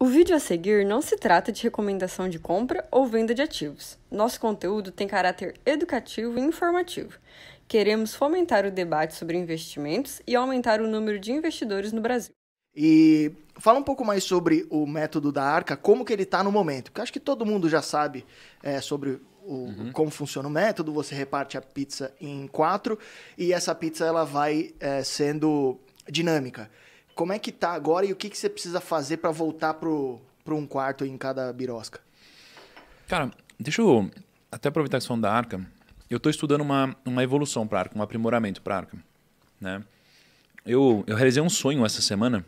O vídeo a seguir não se trata de recomendação de compra ou venda de ativos. Nosso conteúdo tem caráter educativo e informativo. Queremos fomentar o debate sobre investimentos e aumentar o número de investidores no Brasil. E fala um pouco mais sobre o método da Arca, como que ele está no momento. Porque eu acho que todo mundo já sabe sobre como funciona o método. Você reparte a pizza em 4 e essa pizza ela vai sendo dinâmica. Como é que tá agora e o que você precisa fazer para voltar pro 1/4 em cada birosca? Cara, deixa eu até aproveitar que você falou da Arca. Eu estou estudando uma evolução para a Arca, um aprimoramento para a Arca. Né? Eu realizei um sonho essa semana.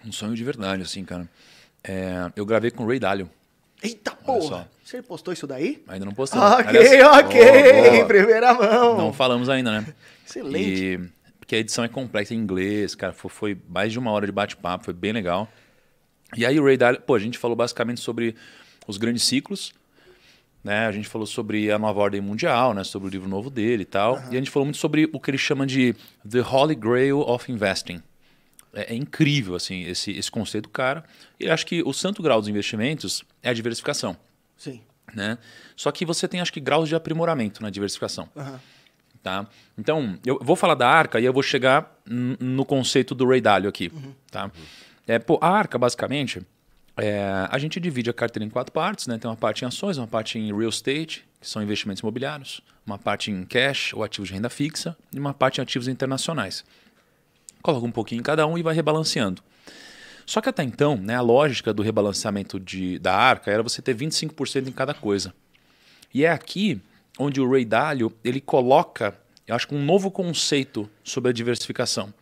Um sonho de verdade, assim, cara. Eu gravei com o Ray Dalio. Eita porra! Você postou isso daí? Ainda não postei. Ok. Primeira mão. Não falamos ainda, né? Excelente. Porque a edição é complexa em inglês, cara. Foi mais de 1 hora de bate-papo, foi bem legal. E aí o Ray Dalio, a gente falou basicamente sobre os grandes ciclos, né? A gente falou sobre a nova ordem mundial, né? Sobre o livro novo dele e tal. E a gente falou muito sobre o que ele chama de The Holy Grail of Investing. É incrível, assim, esse conceito do cara. E acho que o santo grau dos investimentos é a diversificação. Sim. Né? Só que você tem, acho que, graus de aprimoramento na diversificação. Tá? Então, eu vou falar da Arca e eu vou chegar no conceito do Ray Dalio aqui. Tá? A Arca, basicamente, a gente divide a carteira em 4 partes. Né? Tem uma parte em ações, uma parte em real estate, que são investimentos imobiliários, uma parte em cash, ou ativos de renda fixa, e uma parte em ativos internacionais. Coloca um pouquinho em cada um e vai rebalanceando. Só que até então, né, a lógica do rebalanceamento da Arca era você ter 25% em cada coisa. E é aqui onde o Ray Dalio ele coloca, eu acho que um novo conceito sobre a diversificação.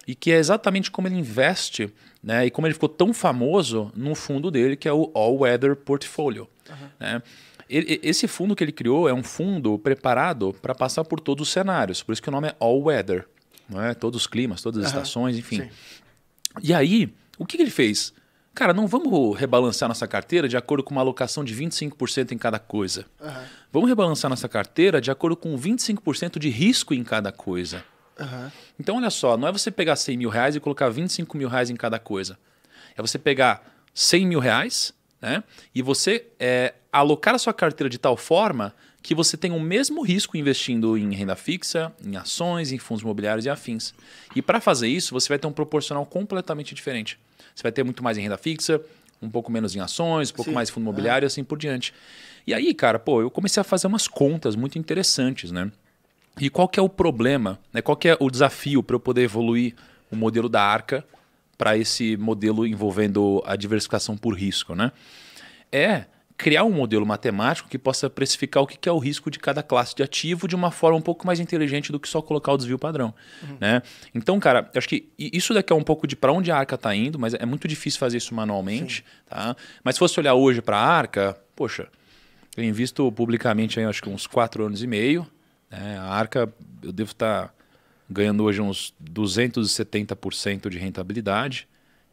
E que é exatamente como ele investe, né, e como ele ficou tão famoso no fundo dele, que é o All Weather Portfolio. Né? Esse fundo que ele criou é um fundo preparado para passar por todos os cenários. Por isso que o nome é All Weather. Não é? Todos os climas, todas as estações, enfim. Sim. E aí, o que ele fez? Cara, não vamos rebalancear nossa carteira de acordo com uma alocação de 25% em cada coisa. Vamos rebalancear nossa carteira de acordo com 25% de risco em cada coisa. Então, olha só, não é você pegar 100 mil reais e colocar 25 mil reais em cada coisa. É você pegar 100 mil reais, né, e você alocar a sua carteira de tal forma que você tem o mesmo risco investindo em renda fixa, em ações, em fundos imobiliários e afins. E para fazer isso, você vai ter um proporcional completamente diferente. Você vai ter muito mais em renda fixa, um pouco menos em ações, um pouco mais em fundo imobiliário e assim por diante. E aí, cara, eu comecei a fazer umas contas muito interessantes, né? E qual que é o problema, né? Qual que é o desafio para eu poder evoluir o modelo da Arca para esse modelo envolvendo a diversificação por risco, né? Criar um modelo matemático que possa precificar o que é o risco de cada classe de ativo de uma forma um pouco mais inteligente do que só colocar o desvio padrão. Né? Então, cara, eu acho que isso daqui é um pouco de para onde a Arca está indo, mas é muito difícil fazer isso manualmente. Tá? Mas se fosse olhar hoje para a Arca, poxa, eu invisto publicamente aí, acho que uns 4 anos e meio. Né? A Arca, eu devo estar ganhando hoje uns 270% de rentabilidade.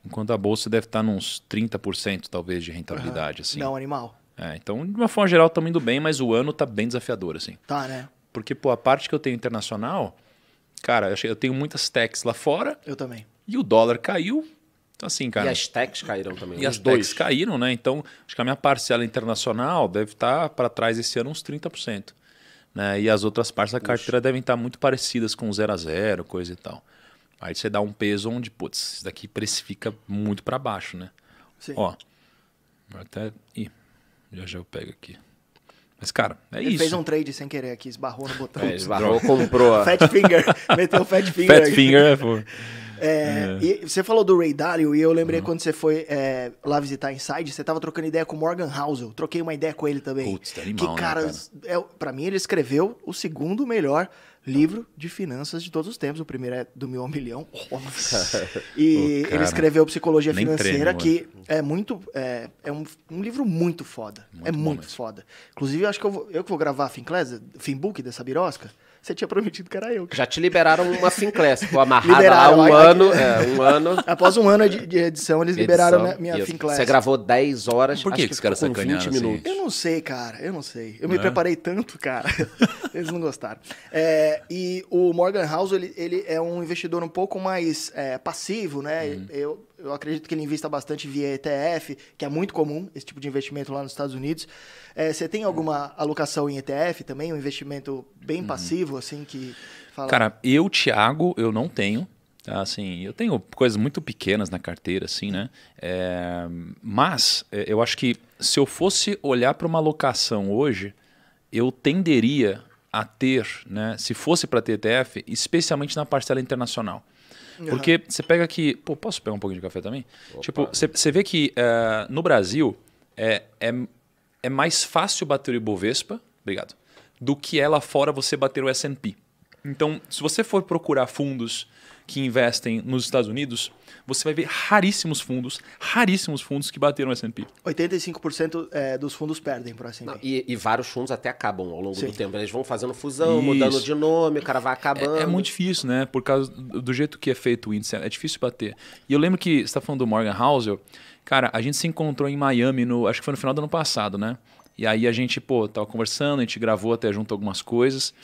Enquanto a bolsa deve estar nos 30% talvez de rentabilidade. Assim. Não, animal. Então, de uma forma geral, estamos indo bem, mas o ano está bem desafiador. Assim. Tá, né? Porque a parte que eu tenho internacional, cara, eu tenho muitas techs lá fora. Eu também. E o dólar caiu. Então, assim, cara. E as techs caíram também. E as techs caíram, né? Então, acho que a minha parcela internacional deve estar para trás esse ano uns 30%. Né? E as outras partes da carteira devem estar muito parecidas com 0 a 0, coisa e tal. Aí você dá um peso onde, putz, isso daqui precifica muito para baixo, né? Sim. Ó, até... já eu pego aqui. Mas, cara, Ele fez um trade sem querer aqui, esbarrou no botão. Esbarrou, comprou. Fat finger, meteu o fat finger. Fat finger, pô. E você falou do Ray Dalio e eu lembrei quando você foi lá visitar a Inside, você tava trocando ideia com o Morgan Housel. Troquei uma ideia com ele também. Putz, tá animal, que, cara, pra mim ele escreveu o segundo melhor livro de finanças de todos os tempos. O primeiro é do 1.000 ao Milhão. E cara, ele escreveu Psicologia nem Financeira, treino, que é muito... É um livro muito foda. Muito foda. Inclusive, eu acho que eu que vou gravar a Finbook dessa birosca. Você tinha prometido que era eu. Já te liberaram uma Finclass, ficou amarrada lá um ano. Após um ano de edição, eles liberaram minha Finclass. Você gravou 10 horas, Por que acho que os caras ficou com 20 sacanearam assim? minutos. Eu não sei, cara, eu não sei. Eu me preparei tanto, cara. Eles não gostaram. E o Morgan Housel, ele é um investidor um pouco mais passivo, né? eu acredito que ele invista bastante via ETF, que é muito comum esse tipo de investimento lá nos Estados Unidos. Você tem alguma alocação em ETF também, um investimento bem passivo, assim, que fala... Cara, Thiago, eu não tenho. Tá? Assim, eu tenho coisas muito pequenas na carteira, assim, né? Mas eu acho que se eu fosse olhar para uma alocação hoje, eu tenderia a ter, né? Se fosse para ter ETF, especialmente na parcela internacional. Porque você pega aqui... Pô, posso pegar um pouquinho de café também? Opa. Tipo, você vê que no Brasil é mais fácil bater o Ibovespa, obrigado, do que lá fora você bater o S&P. Então, se você for procurar fundos que investem nos Estados Unidos, você vai ver raríssimos fundos que bateram o S&P. 85% dos fundos perdem para o S&P. E vários fundos até acabam ao longo do tempo. Eles vão fazendo fusão, mudando de nome, o cara vai acabando. É muito difícil, né? Por causa do jeito que é feito o índice, é difícil bater. E eu lembro que você está falando do Morgan Housel, cara, a gente se encontrou em Miami, acho que foi no final do ano passado, né? E aí a gente, tava conversando, a gente gravou até junto algumas coisas.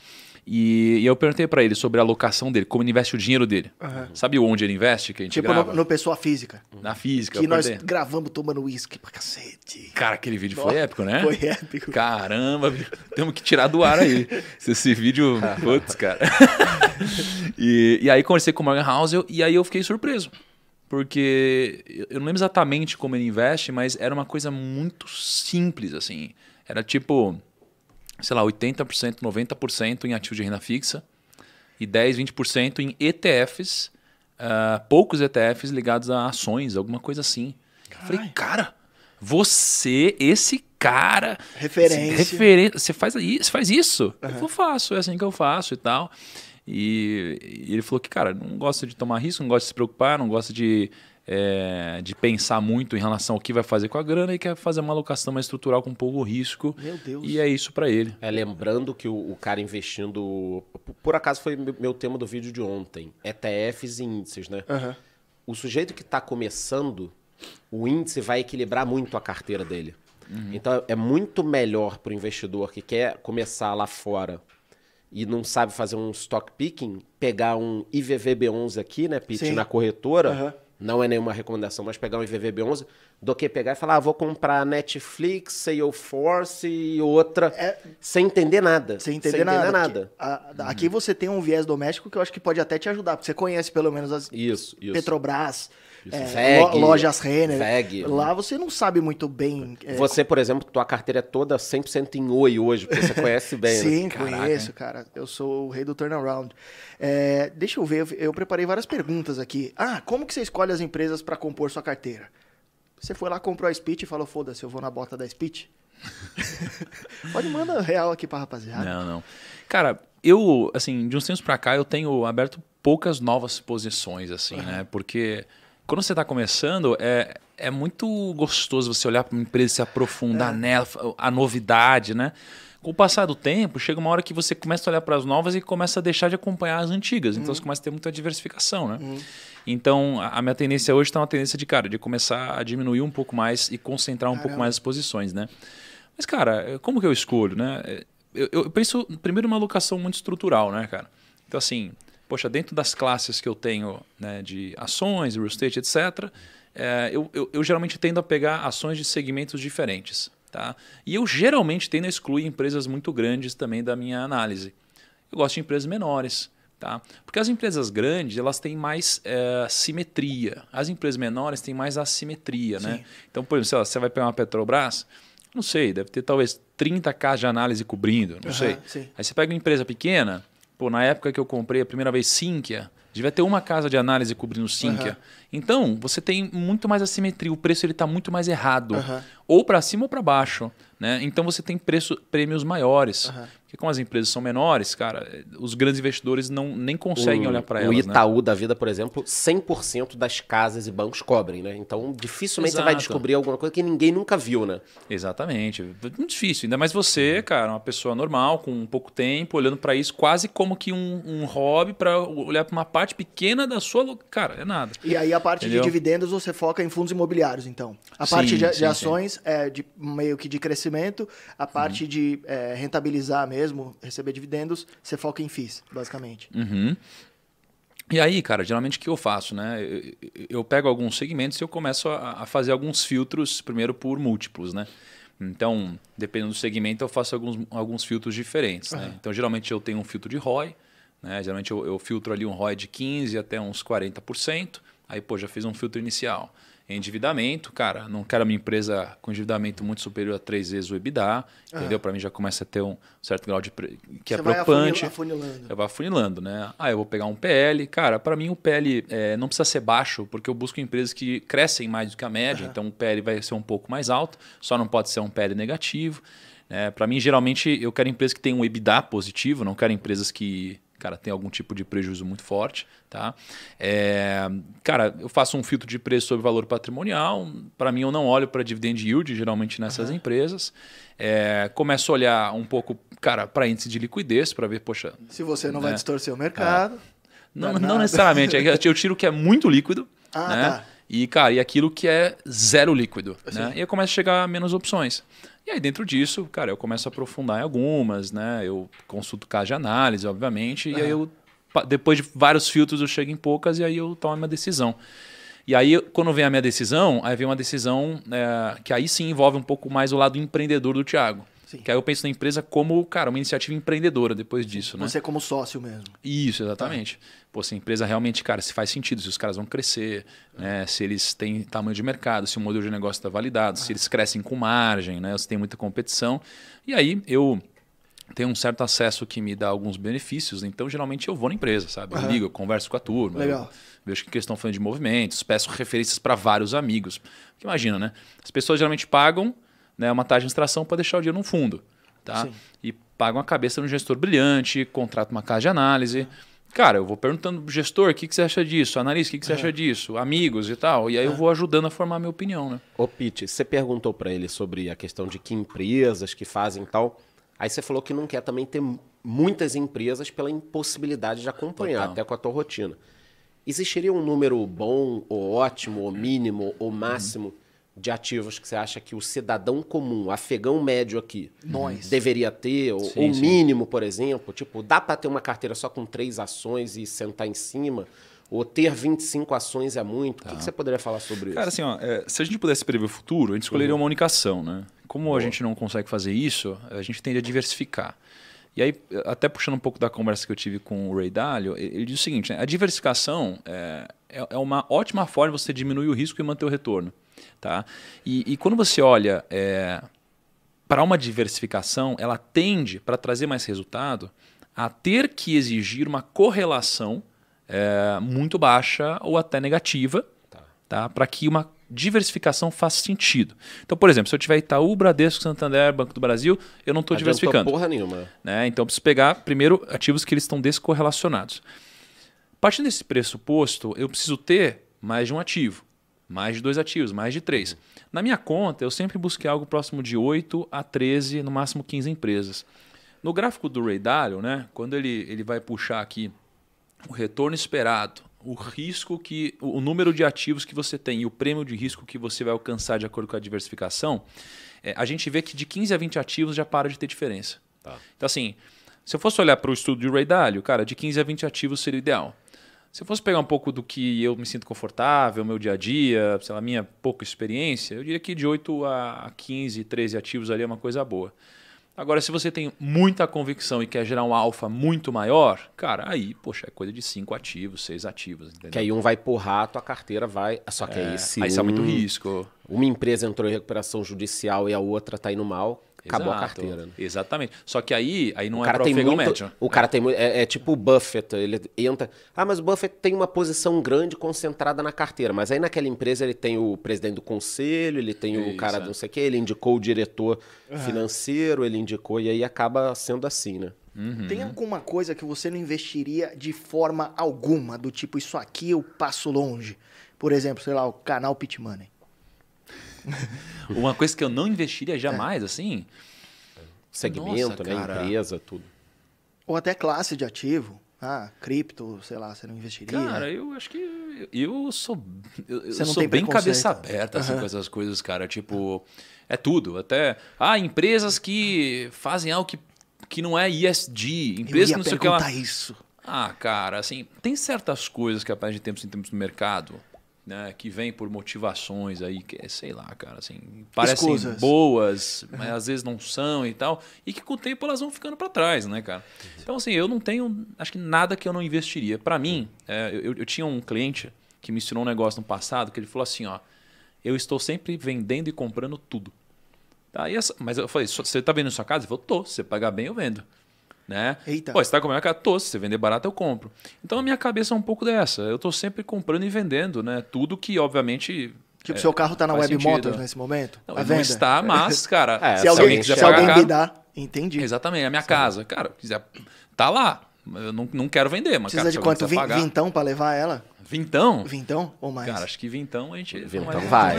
E eu perguntei para ele sobre a alocação dele, como ele investe o dinheiro dele. Sabe onde ele investe? Que a gente grava? No pessoa física. Na física. Que nós gravamos tomando uísque pra cacete. Cara, aquele vídeo foi épico, né? Foi épico. Caramba, temos que tirar do ar aí. Esse vídeo, putz, cara. E aí conversei com o Morgan Housel e aí eu fiquei surpreso. Porque eu não lembro exatamente como ele investe, mas era uma coisa muito simples, assim. Era tipo... sei lá, 80%, 90% em ativo de renda fixa e 10%, 20% em ETFs, poucos ETFs ligados a ações, alguma coisa assim. Eu falei, cara, esse cara... Referência. Você faz isso? Eu faço, é assim que eu faço e tal. E ele falou que, cara, não gosta de tomar risco, não gosta de se preocupar, não gosta de pensar muito em relação ao que vai fazer com a grana e quer fazer uma alocação mais estrutural com pouco risco. Meu Deus. E é isso para ele. Lembrando que o cara investindo... Por acaso foi meu tema do vídeo de ontem. ETFs e índices, né? O sujeito que está começando, o índice vai equilibrar muito a carteira dele. Então é muito melhor para o investidor que quer começar lá fora e não sabe fazer um stock picking, pegar um IVVB11 aqui, né, Pete, na corretora... Não é nenhuma recomendação, mas pegar um IVVB11 do que pegar e falar, vou comprar Netflix, Salesforce e outra, sem entender nada. Sem entender nada. Aqui você tem um viés doméstico que eu acho que pode até te ajudar, porque você conhece pelo menos as Petrobras, lojas Renner. VEG. Lá você não sabe muito bem. Você, por exemplo, tua carteira é toda 100% em Oi hoje, porque você conhece bem. Sim, né? Conheço, cara. Eu sou o rei do turnaround. Deixa eu ver, eu preparei várias perguntas aqui. Como que você escolhe as empresas para compor sua carteira? Você foi lá, comprou a Speech e falou, foda-se, eu vou na bota da Speech? Pode mandar real aqui pra rapaziada. Não. Cara, eu, assim, de uns tempos pra cá, eu tenho aberto poucas novas posições, assim, né? Porque... quando você está começando, é muito gostoso você olhar para uma empresa e se aprofundar nela, a novidade, né? Com o passar do tempo, chega uma hora que você começa a olhar para as novas e começa a deixar de acompanhar as antigas. Então, você começa a ter muita diversificação, né? Então, a minha tendência hoje está uma tendência de começar a diminuir um pouco mais e concentrar um pouco mais as posições, né? Mas, cara, como que eu escolho, né? Eu penso, primeiro, uma alocação muito estrutural, né, cara? Então, assim... poxa, dentro das classes que eu tenho, né, de ações, real estate, etc., eu geralmente tendo a pegar ações de segmentos diferentes. Tá? E eu geralmente tendo a excluir empresas muito grandes também da minha análise. Eu gosto de empresas menores. Tá? Porque as empresas grandes elas têm mais simetria. As empresas menores têm mais assimetria. Né? Então, por exemplo, você vai pegar uma Petrobras, não sei, deve ter talvez 30 casos de análise cobrindo, não sei. Sim. Aí você pega uma empresa pequena... na época que eu comprei a primeira vez Sinqia, devia ter uma casa de análise cobrindo Sinqia. Então, você tem muito mais assimetria. O preço está muito mais errado. Ou para cima ou para baixo. Né? Então, você tem prêmios maiores. Porque como as empresas são menores, cara, os grandes investidores nem conseguem olhar para elas. O Itaú da vida, por exemplo, 100% das casas e bancos cobrem. Né? Então, dificilmente você vai descobrir alguma coisa que ninguém nunca viu. Né? Exatamente. Muito difícil. Ainda mais você, cara, uma pessoa normal, com pouco tempo, olhando para isso quase como que um hobby para olhar para uma parte pequena da sua... Cara, é nada. E aí a parte de dividendos você foca em fundos imobiliários, então. A parte de ações é meio que de crescimento, a parte de rentabilizar mesmo, receber dividendos, você foca em FIIs, basicamente. E aí, cara, geralmente o que eu faço, né? Eu pego alguns segmentos e eu começo a fazer alguns filtros, primeiro por múltiplos, né? Então, dependendo do segmento, eu faço alguns filtros diferentes, né? Então, geralmente eu tenho um filtro de ROI, né? Geralmente eu filtro ali um ROI de 15% até uns 40%. Aí, pô, já fiz um filtro inicial. Endividamento, cara, não quero uma empresa com endividamento muito superior a 3 vezes o EBITDA, entendeu? Para mim já começa a ter um certo grau de... que é preocupante. Eu vou afunilando, né? Eu vou pegar um PL. Cara, para mim o PL não precisa ser baixo, porque eu busco empresas que crescem mais do que a média, então o PL vai ser um pouco mais alto, só não pode ser um PL negativo. Para mim, geralmente, eu quero empresas que tenham um EBITDA positivo, não quero empresas que... cara, tem algum tipo de prejuízo muito forte, tá? Cara, eu faço um filtro de preço sobre valor patrimonial. Para mim, eu não olho para dividend yield, geralmente nessas empresas. Começo a olhar um pouco, cara, para índice de liquidez, para ver, poxa... se você não vai distorcer o mercado. Não necessariamente. Eu tiro o que é muito líquido, né? Tá. E, cara, e aquilo que é zero líquido, né? E eu começo a chegar a menos opções. E aí, dentro disso, cara, eu começo a aprofundar em algumas, né? Eu consulto caso de análise, obviamente, e aí depois de vários filtros, eu chego em poucas e aí eu tomo uma decisão. E aí, quando vem a minha decisão, aí vem uma decisão que aí sim envolve um pouco mais o lado empreendedor do Thiago. Sim. Que aí eu penso na empresa como, cara, uma iniciativa empreendedora depois disso, né? Você como sócio mesmo. Isso, exatamente. Pô, se a empresa realmente, cara, se faz sentido, se os caras vão crescer, né? Se eles têm tamanho de mercado, se o modelo de negócio está validado, se eles crescem com margem, né? Se tem muita competição. E aí eu tenho um certo acesso que me dá alguns benefícios, então geralmente eu vou na empresa, sabe? Eu ligo, eu converso com a turma. Legal. Vejo que eles estão falando de movimentos, peço referências para vários amigos. Porque imagina, né? As pessoas geralmente pagam, né, uma taxa de extração para deixar o dinheiro no fundo. Tá? E pagam a cabeça no gestor brilhante, contratam uma casa de análise. Cara, eu vou perguntando, gestor, o que você acha disso? Analista, o que você acha disso? Amigos e tal. E aí eu vou ajudando a formar a minha opinião, né? Ô, Pete, você perguntou para ele sobre a questão de que empresas que fazem tal. Aí você falou que não quer também ter muitas empresas pela impossibilidade de acompanhar, até com a tua rotina. Existiria um número bom, ou ótimo, ou mínimo, ou máximo de ativos que você acha que o cidadão comum, afegão médio aqui, deveria ter? Ou mínimo, por exemplo? Tipo, dá para ter uma carteira só com 3 ações e sentar em cima? Ou ter 25 ações é muito? O que você poderia falar sobre isso? Cara, assim, se a gente pudesse prever o futuro, a gente escolheria uma única ação, né? Como a gente não consegue fazer isso, a gente tende a diversificar. E aí, até puxando um pouco da conversa que eu tive com o Ray Dalio, ele diz o seguinte, né? A diversificação é uma ótima forma de você diminuir o risco e manter o retorno. Tá? E quando você olha para uma diversificação, ela tende, para trazer mais resultado, a ter que exigir uma correlação muito baixa ou até negativa, tá? Para que uma diversificação faça sentido. Então, por exemplo, se eu tiver Itaú, Bradesco, Santander, Banco do Brasil, eu não estou diversificando. Porra nenhuma. Né? Então, eu preciso pegar, primeiro, ativos que eles estão descorrelacionados. Partindo desse pressuposto, eu preciso ter mais de um ativo. Mais de 2 ativos, mais de 3. Na minha conta, eu sempre busquei algo próximo de 8 a 13, no máximo 15 empresas. No gráfico do Ray Dalio, né, quando ele vai puxar aqui o retorno esperado, o risco o número de ativos que você tem e o prêmio de risco que você vai alcançar de acordo com a diversificação, a gente vê que de 15 a 20 ativos já para de ter diferença. Tá. Então, assim, se eu fosse olhar para o estudo de Ray Dalio, cara, de 15 a 20 ativos seria o ideal. Se eu fosse pegar um pouco do que eu me sinto confortável, meu dia a dia, sei lá, minha pouca experiência, eu diria que de 8 a 15, 13 ativos ali é uma coisa boa. Agora, se você tem muita convicção e quer gerar um alfa muito maior, cara, aí, poxa, é coisa de 5 ativos, 6 ativos, entendeu? Que aí um vai empurrar, a tua carteira vai... Só que aí aí sai muito risco. Uma empresa entrou em recuperação judicial e a outra está indo mal... Acabou a carteira. Né? Exatamente. Só que aí não é para ofegar o médio. O cara tem muito... É tipo o Buffett. Ele entra... mas o Buffett tem uma posição grande concentrada na carteira. Mas aí naquela empresa ele tem o presidente do conselho, ele tem o cara do não sei o quê, ele indicou o diretor financeiro, ele indicou... E aí acaba sendo assim, né? Tem alguma coisa que você não investiria de forma alguma? Do tipo, isso aqui eu passo longe. Por exemplo, sei lá, o canal Pit Money. Uma coisa que eu não investiria jamais, assim... Segmento, né? Empresa, tudo. Ou até classe de ativo. Cripto, sei lá, você não investiria. Cara, eu acho que... Eu sou bem cabeça aberta assim, com essas coisas, cara. Tipo, é tudo. Até... empresas que fazem algo que não é ESG. Empresas que não sei o que lá. Isso. Ah, cara, assim, tem certas coisas que aparecem de tempos em tempos no mercado, né, que vêm por motivações aí, que sei lá, cara, assim, parecem Escusas. boas, mas às vezes não são e tal, e que com o tempo elas vão ficando para trás, né, cara? Então, assim, eu não tenho, acho que nada que eu não investiria. Para mim, eu tinha um cliente que me ensinou um negócio no passado, que ele falou assim, ó, eu estou sempre vendendo e comprando tudo. Tá, mas eu falei, você está vendendo sua casa? Ele falou, tô, se você pagar bem, eu vendo. Né? Eita. Pô, você está comendo a casa? Tô, se você vender barato, eu compro. Então a minha cabeça é um pouco dessa. Eu estou sempre comprando e vendendo, né? Tudo que, obviamente. Tipo, seu carro tá na faz Web sentido. Motors nesse momento? Não, à ele não venda? está, mas, cara, Se alguém quiser se pagar alguém caro, bidar, entendi. exatamente, a minha casa. Cara, quiser, tá lá. Eu não quero vender, mas Precisa cara, de se alguém quanto? quiser pagar, Vintão pra levar ela? Vintão? Vintão ou mais? Cara, acho que vintão a gente. Vintão vai.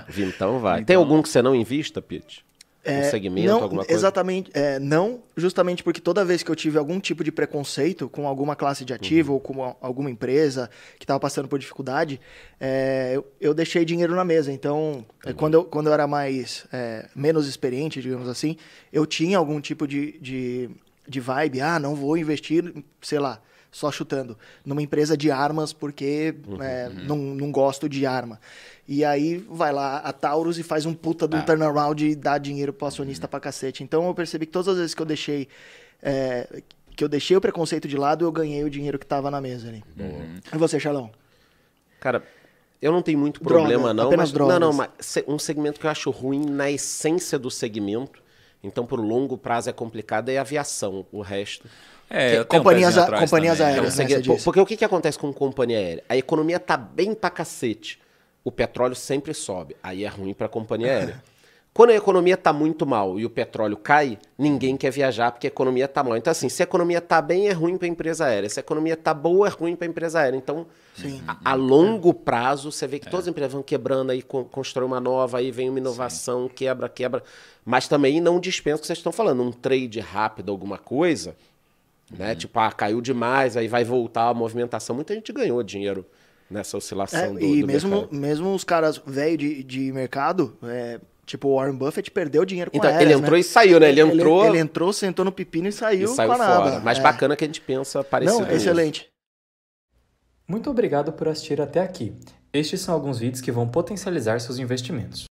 Vintão vai. Tem algum que você não invista, Pete? Um segmento, não, alguma coisa? Exatamente. Não, justamente porque toda vez que eu tive algum tipo de preconceito com alguma classe de ativo ou com alguma empresa que estava passando por dificuldade, eu deixei dinheiro na mesa. Então, quando eu era menos experiente, digamos assim, eu tinha algum tipo de vibe. Ah, não vou investir, sei lá, só chutando, numa empresa de armas porque não gosto de arma. E aí vai lá a Taurus e faz um puta de um turnaround e dá dinheiro pro acionista pra cacete. Então eu percebi que todas as vezes que eu deixei o preconceito de lado, eu ganhei o dinheiro que tava na mesa ali. E você, Charlão? Cara, eu não tenho muito problema, não. Apenas drogas. Não, mas um segmento que eu acho ruim na essência do segmento, então por longo prazo é complicado, é a aviação. O resto... eu tenho companhias um pezinho atrás aéreas, também, né, você disse. Porque o que acontece com companhia aérea? A economia tá bem pra cacete. O petróleo sempre sobe. Aí é ruim pra companhia aérea. Quando a economia tá muito mal e o petróleo cai, ninguém quer viajar porque a economia tá mal. Então, assim, se a economia tá bem, é ruim pra empresa aérea. Se a economia tá boa, é ruim pra empresa aérea. Então, a longo prazo, você vê que todas as empresas vão quebrando, aí constrói uma nova, aí vem uma inovação, quebra. Mas também não dispensa o que vocês estão falando. Um trade rápido, alguma coisa, né? Tipo, caiu demais, aí vai voltar a movimentação. Muita gente ganhou dinheiro nessa oscilação do mercado. Mesmo os caras velhos de mercado, tipo o Warren Buffett perdeu dinheiro com então, aéreas, ele entrou e saiu, né? Ele entrou, sentou no pepino e saiu com a fora. naba. Mas bacana que a gente pensa parecido. Não, excelente. Muito obrigado por assistir até aqui. Estes são alguns vídeos que vão potencializar seus investimentos.